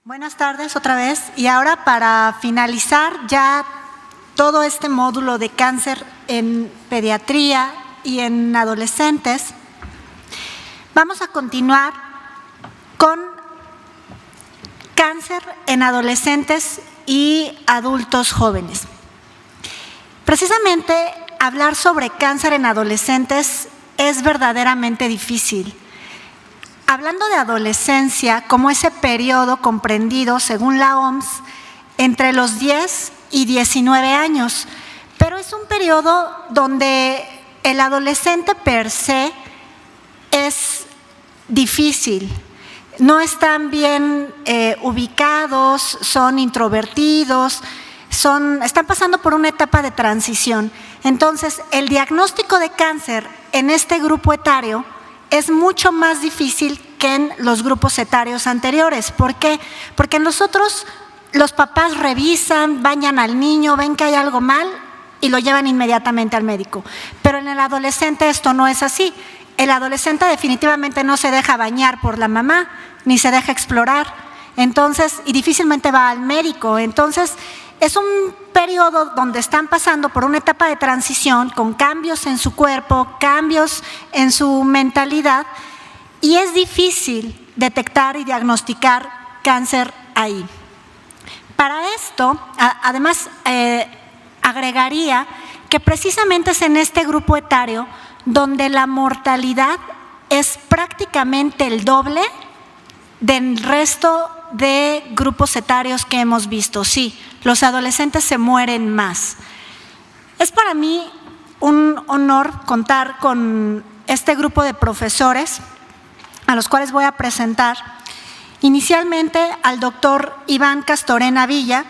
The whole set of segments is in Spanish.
Buenas tardes otra vez, y ahora para finalizar ya todo este módulo de cáncer en pediatría y en adolescentes, vamos a continuar con cáncer en adolescentes y adultos jóvenes. Precisamente hablar sobre cáncer en adolescentes es verdaderamente difícil. Hablando de adolescencia como ese periodo comprendido, según la OMS, entre los 10 y 19 años, pero es un periodo donde el adolescente per se es difícil. No están bien ubicados, son introvertidos, están pasando por una etapa de transición. Entonces, el diagnóstico de cáncer en este grupo etario es mucho más difícil que en los grupos etarios anteriores. ¿Por qué? Porque nosotros, los papás revisan, bañan al niño, ven que hay algo mal y lo llevan inmediatamente al médico. Pero en el adolescente esto no es así. El adolescente definitivamente no se deja bañar por la mamá, ni se deja explorar, y difícilmente va al médico. Entonces, es un periodo donde están pasando por una etapa de transición con cambios en su cuerpo, cambios en su mentalidad, y es difícil detectar y diagnosticar cáncer ahí. Para esto, además, agregaría que precisamente es en este grupo etario donde la mortalidad es prácticamente el doble del resto de grupos etarios que hemos visto. Sí, los adolescentes se mueren más. Es para mí un honor contar con este grupo de profesores a los cuales voy a presentar. Inicialmente al doctor Iván Castorena Villa.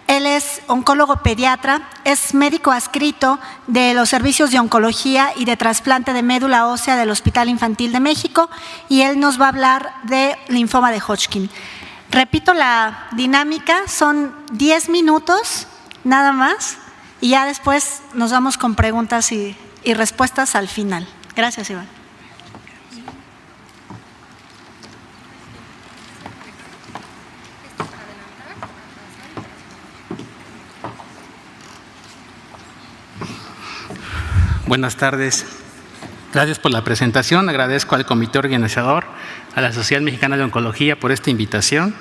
Él es oncólogo pediatra, es médico adscrito de los servicios de oncología y de trasplante de médula ósea del Hospital Infantil de México, y él nos va a hablar de linfoma de Hodgkin. Repito la dinámica, son 10 minutos nada más, y ya después nos vamos con preguntas y respuestas al final. Gracias, Iván. Buenas tardes. Gracias por la presentación. Agradezco al comité organizador, a la Sociedad Mexicana de Oncología por esta invitación.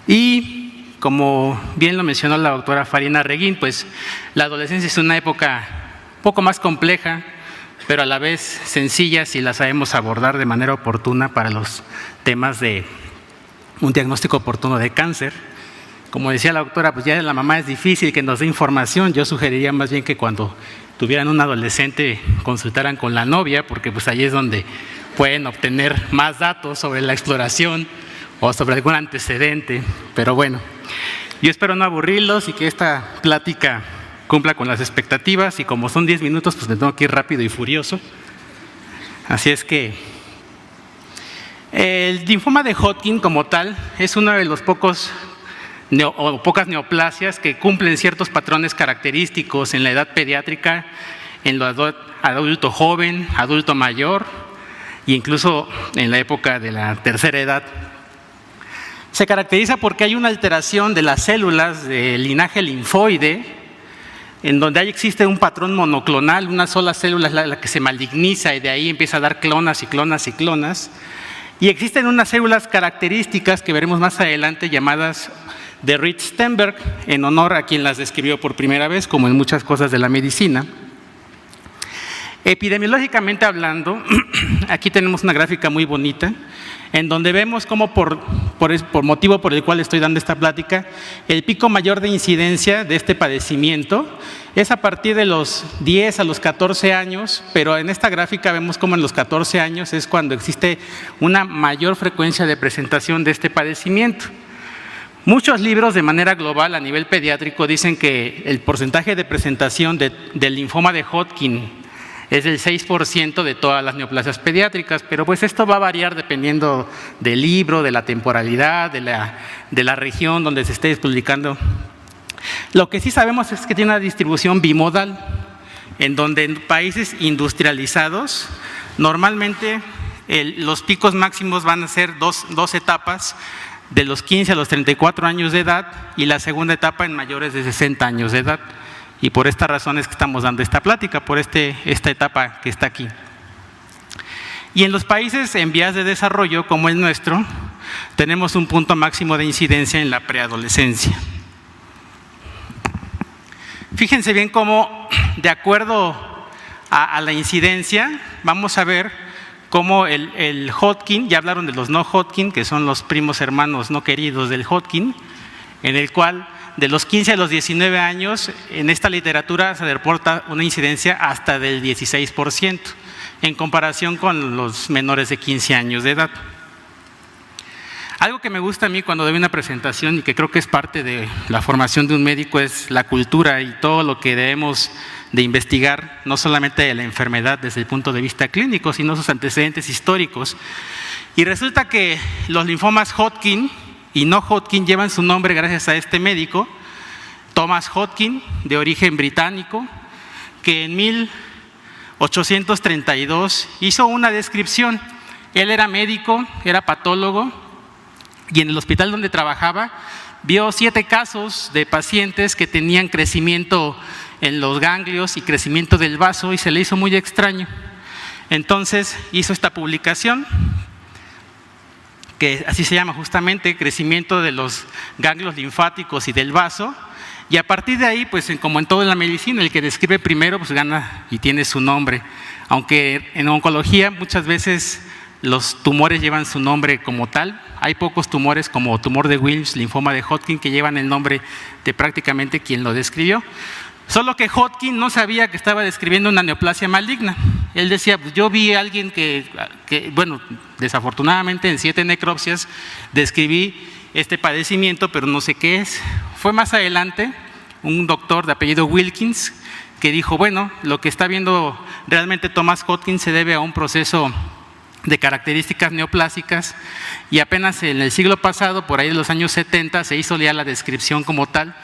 Y como bien lo mencionó la doctora Farina Reguín, pues la adolescencia es una época un poco más compleja, pero a la vez sencilla si la sabemos abordar de manera oportuna para los temas de un diagnóstico oportuno de cáncer. Como decía la doctora, pues ya la mamá es difícil que nos dé información. Yo sugeriría más bien que cuando tuvieran un adolescente consultaran con la novia, porque pues ahí es donde pueden obtener más datos sobre la exploración o sobre algún antecedente. Pero bueno, yo espero no aburrirlos y que esta plática cumpla con las expectativas, y como son 10 minutos, pues me tengo que ir rápido y furioso. Así es que el linfoma de Hodgkin como tal es uno de los pocas neoplasias que cumplen ciertos patrones característicos en la edad pediátrica, en lo adulto joven, adulto mayor e incluso en la época de la tercera edad. Se caracteriza porque hay una alteración de las células del linaje linfoide, en donde existe un patrón monoclonal, una sola célula es la que se maligniza y de ahí empieza a dar clonas y clonas y clonas. Y existen unas células características que veremos más adelante llamadas de Rich-Steinberg, en honor a quien las describió por primera vez, como en muchas cosas de la medicina. Epidemiológicamente hablando, aquí tenemos una gráfica muy bonita, en donde vemos cómo por motivo por el cual estoy dando esta plática, el pico mayor de incidencia de este padecimiento es a partir de los 10 a los 14 años, pero en esta gráfica vemos cómo en los 14 años es cuando existe una mayor frecuencia de presentación de este padecimiento. Muchos libros de manera global a nivel pediátrico dicen que el porcentaje de presentación del linfoma de Hodgkin es del 6% de todas las neoplasias pediátricas, pero pues esto va a variar dependiendo del libro, de la temporalidad, de la región donde se esté publicando. Lo que sí sabemos es que tiene una distribución bimodal, en donde en países industrializados normalmente los picos máximos van a ser dos etapas de los 15 a los 34 años de edad y la segunda etapa en mayores de 60 años de edad. Y por esta razón es que estamos dando esta plática, por esta etapa que está aquí. Y en los países en vías de desarrollo, como el nuestro, tenemos un punto máximo de incidencia en la preadolescencia. Fíjense bien cómo, de acuerdo a la incidencia, vamos a ver cómo el Hodgkin, ya hablaron de los no Hodgkin, que son los primos hermanos no queridos del Hodgkin, en el cual de los 15 a los 19 años, en esta literatura se reporta una incidencia hasta del 16%, en comparación con los menores de 15 años de edad. Algo que me gusta a mí cuando doy una presentación y que creo que es parte de la formación de un médico es la cultura y todo lo que debemos de investigar, no solamente de la enfermedad desde el punto de vista clínico, sino sus antecedentes históricos. Y resulta que los linfomas Hodgkin y no Hodgkin llevan su nombre gracias a este médico, Thomas Hodgkin, de origen británico, que en 1832 hizo una descripción. Él era médico, era patólogo, y en el hospital donde trabajaba vio 7 casos de pacientes que tenían crecimiento en los ganglios y crecimiento del vaso y se le hizo muy extraño. Entonces hizo esta publicación, que así se llama justamente, crecimiento de los ganglios linfáticos y del vaso, y a partir de ahí, pues como en toda la medicina, el que describe primero pues gana y tiene su nombre, aunque en oncología muchas veces los tumores llevan su nombre como tal. Hay pocos tumores como tumor de Wilms, linfoma de Hodgkin, que llevan el nombre de prácticamente quien lo describió. Solo que Hodgkin no sabía que estaba describiendo una neoplasia maligna. Él decía, pues yo vi a alguien que, bueno, desafortunadamente en 7 necropsias describí este padecimiento, pero no sé qué es. Fue más adelante un doctor de apellido Wilkins que dijo, bueno, lo que está viendo realmente Thomas Hodgkin se debe a un proceso de características neoplásicas, y apenas en el siglo pasado, por ahí de los años 70, se hizo ya la descripción como tal,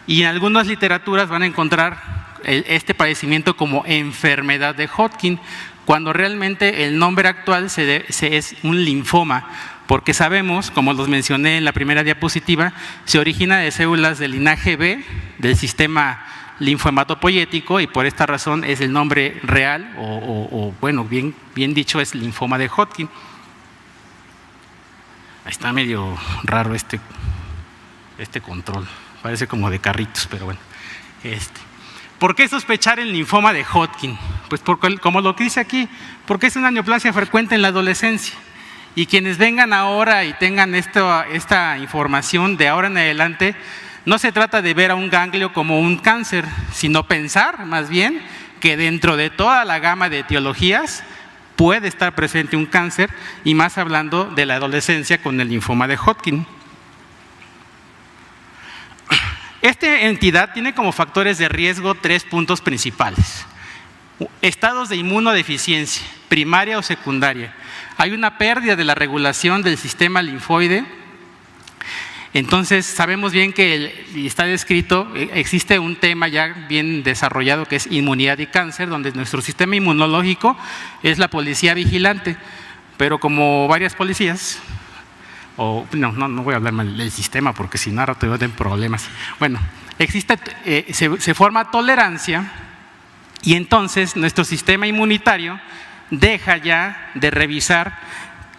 y en algunas literaturas van a encontrar este padecimiento como enfermedad de Hodgkin, cuando realmente el nombre actual es un linfoma, porque sabemos, como los mencioné en la primera diapositiva, se origina de células del linaje B del sistema linfohematopoyético, y por esta razón es el nombre real, o bueno, bien dicho, es linfoma de Hodgkin. Ahí está medio raro este control, parece como de carritos, pero bueno. ¿Por qué sospechar el linfoma de Hodgkin? Pues porque, como lo que dice aquí, porque es una neoplasia frecuente en la adolescencia, y quienes vengan ahora y tengan esta información de ahora en adelante, no se trata de ver a un ganglio como un cáncer, sino pensar más bien que dentro de toda la gama de etiologías puede estar presente un cáncer, y más hablando de la adolescencia con el linfoma de Hodgkin. Esta entidad tiene como factores de riesgo 3 puntos principales. Estados de inmunodeficiencia, primaria o secundaria. Hay una pérdida de la regulación del sistema linfoide. Entonces sabemos bien que, y está descrito, existe un tema ya bien desarrollado que es inmunidad y cáncer, donde nuestro sistema inmunológico es la policía vigilante, pero como varias policías, no voy a hablar mal del sistema porque si no ahora te den problemas. Bueno, se forma tolerancia, y entonces nuestro sistema inmunitario deja ya de revisar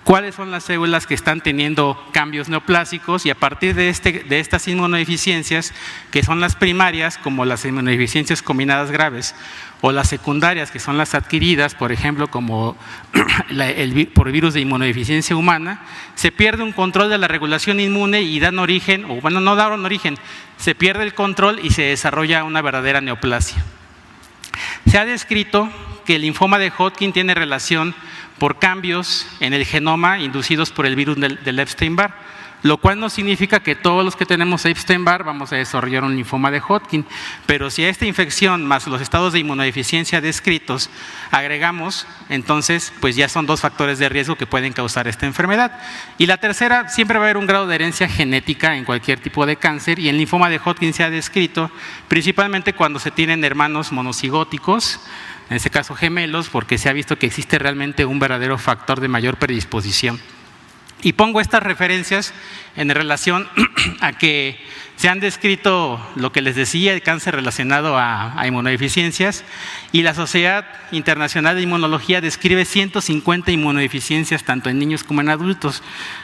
cuáles son las células que están teniendo cambios neoplásicos, y a partir de estas inmunodeficiencias, que son las primarias, como las inmunodeficiencias combinadas graves, o las secundarias, que son las adquiridas, por ejemplo, como por virus de inmunodeficiencia humana, se pierde un control de la regulación inmune y dan origen, o bueno, no dan origen, se pierde el control y se desarrolla una verdadera neoplasia. Se ha descrito que el linfoma de Hodgkin tiene relación por cambios en el genoma inducidos por el virus del Epstein-Barr, lo cual no significa que todos los que tenemos Epstein-Barr vamos a desarrollar un linfoma de Hodgkin, pero si a esta infección más los estados de inmunodeficiencia descritos agregamos, entonces pues ya son 2 factores de riesgo que pueden causar esta enfermedad. Y la tercera, siempre va a haber un grado de herencia genética en cualquier tipo de cáncer, y el linfoma de Hodgkin se ha descrito principalmente cuando se tienen hermanos monocigóticos, en este caso gemelos, porque se ha visto que existe realmente un verdadero factor de mayor predisposición Y pongo estas referencias en relación a que se han descrito lo que les decía, el cáncer relacionado a inmunodeficiencias, y la Sociedad Internacional de Inmunología describe 150 inmunodeficiencias tanto en niños como en adultos.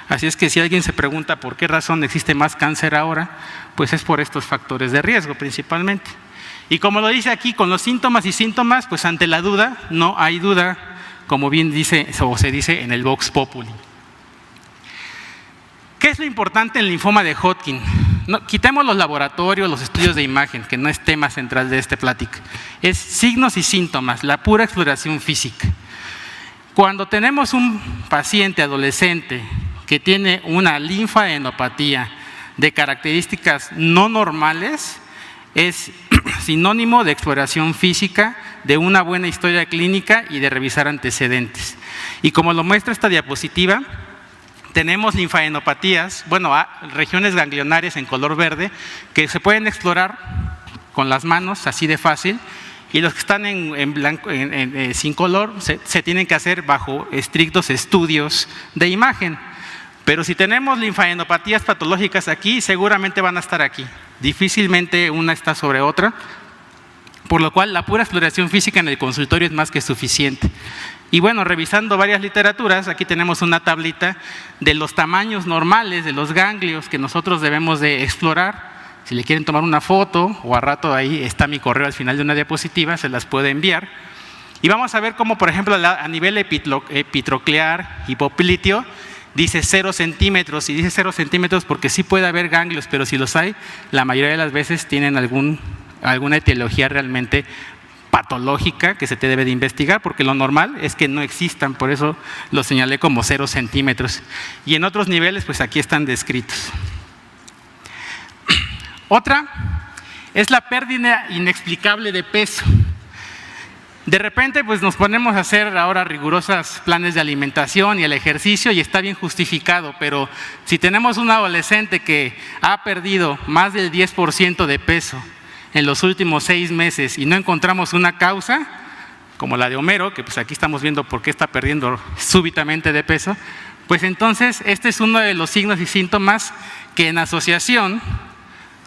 Así es que si alguien se pregunta por qué razón existe más cáncer ahora, pues es por estos factores de riesgo principalmente. Y como lo dice aquí, con los síntomas y síntomas, pues ante la duda, no hay duda, como bien dice o se dice en el Vox Populi. ¿Qué es lo importante en el linfoma de Hodgkin? No, quitemos los laboratorios, los estudios de imagen, que no es tema central de esta plática. Es signos y síntomas, la pura exploración física. Cuando tenemos un paciente adolescente que tiene una linfadenopatía de características no normales, es sinónimo de exploración física, de una buena historia clínica y de revisar antecedentes. Y como lo muestra esta diapositiva, tenemos linfadenopatías, regiones ganglionarias en color verde que se pueden explorar con las manos, así de fácil, y los que están en blanco, sin color, se tienen que hacer bajo estrictos estudios de imagen. Pero si tenemos linfadenopatías patológicas aquí, seguramente van a estar aquí. Difícilmente una está sobre otra, por lo cual la pura exploración física en el consultorio es más que suficiente. Y bueno, revisando varias literaturas, aquí tenemos una tablita de los tamaños normales de los ganglios que nosotros debemos de explorar. Si le quieren tomar una foto o a rato ahí está mi correo al final de una diapositiva, se las puede enviar. Y vamos a ver cómo, por ejemplo, a nivel epitroclear, hipopliteo, dice 0 centímetros, y dice 0 centímetros porque sí puede haber ganglios, pero si los hay, la mayoría de las veces tienen alguna etiología realmente patológica que se te debe de investigar, porque lo normal es que no existan, por eso lo señalé como 0 centímetros. Y en otros niveles, pues aquí están descritos. Otra es la pérdida inexplicable de peso. De repente, pues nos ponemos a hacer ahora rigurosos planes de alimentación y el ejercicio y está bien justificado, pero si tenemos un adolescente que ha perdido más del 10% de peso en los últimos 6 meses y no encontramos una causa, como la de Homero, que pues aquí estamos viendo por qué está perdiendo súbitamente de peso, pues entonces este es uno de los signos y síntomas que en asociación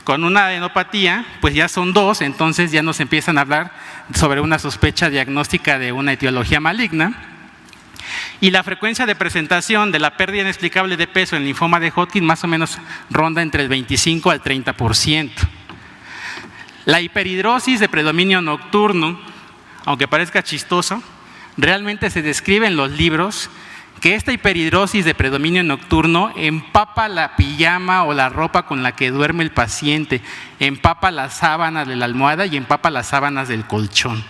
con una adenopatía, pues ya son 2, entonces ya nos empiezan a hablar sobre una sospecha diagnóstica de una etiología maligna. Y la frecuencia de presentación de la pérdida inexplicable de peso en linfoma de Hodgkin más o menos ronda entre el 25 al 30%. La hiperhidrosis de predominio nocturno, aunque parezca chistoso, realmente se describe en los libros que esta hiperhidrosis de predominio nocturno empapa la pijama o la ropa con la que duerme el paciente, empapa las sábanas de la almohada y empapa las sábanas del colchón.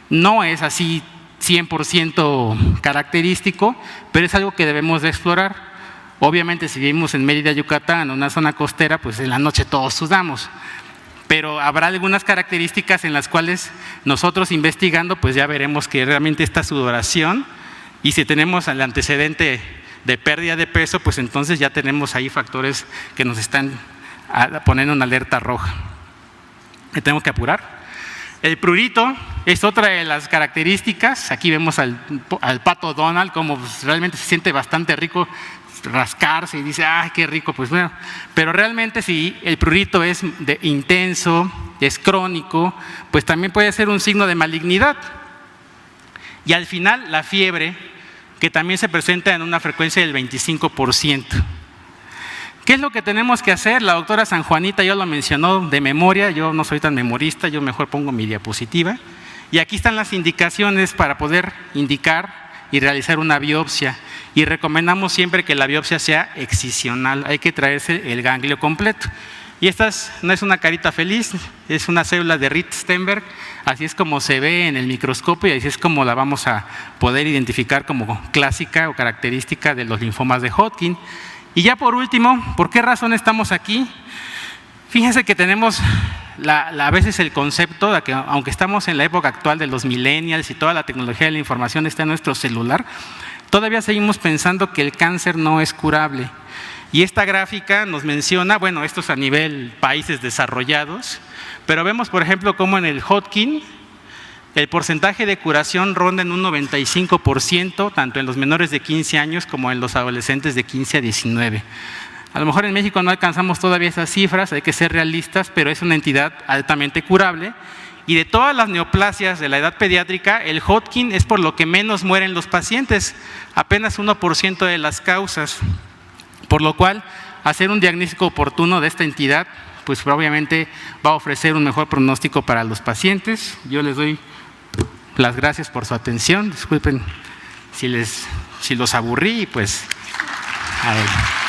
No es así 100% característico, pero es algo que debemos de explorar. Obviamente, si vivimos en Mérida, Yucatán, en una zona costera, pues en la noche todos sudamos. Pero habrá algunas características en las cuales nosotros investigando, pues ya veremos que realmente esta sudoración, y si tenemos el antecedente de pérdida de peso, pues entonces ya tenemos ahí factores que nos están poniendo una alerta roja. ¿Me tengo que apurar? El prurito es otra de las características. Aquí vemos al pato Donald, como realmente se siente bastante rico rascarse y dice, ¡ay, qué rico! Pues bueno, pero realmente si el prurito es intenso, es crónico, pues también puede ser un signo de malignidad. Y al final, la fiebre, que también se presenta en una frecuencia del 25%. ¿Qué es lo que tenemos que hacer? La doctora San Juanita ya lo mencionó de memoria, yo no soy tan memorista, yo mejor pongo mi diapositiva. Y aquí están las indicaciones para poder indicar y realizar una biopsia. Y recomendamos siempre que la biopsia sea excisional, hay que traerse el ganglio completo. Y esta no es una carita feliz, es una célula de Ritz-Stenberg, así es como se ve en el microscopio y así es como la vamos a poder identificar como clásica o característica de los linfomas de Hodgkin. Y ya por último, ¿por qué razón estamos aquí? Fíjense que tenemos a veces el concepto de que aunque estamos en la época actual de los millennials y toda la tecnología de la información está en nuestro celular, todavía seguimos pensando que el cáncer no es curable. Y esta gráfica nos menciona, bueno, esto es a nivel países desarrollados, pero vemos, por ejemplo, cómo en el Hodgkin El porcentaje de curación ronda en un 95%, tanto en los menores de 15 años como en los adolescentes de 15 a 19. A lo mejor en México no alcanzamos todavía esas cifras, hay que ser realistas, pero es una entidad altamente curable. Y de todas las neoplasias de la edad pediátrica, el Hodgkin es por lo que menos mueren los pacientes, apenas 1% de las causas. Por lo cual, hacer un diagnóstico oportuno de esta entidad, pues obviamente va a ofrecer un mejor pronóstico para los pacientes. Yo les doy las gracias por su atención. Disculpen si los aburrí, pues a ver.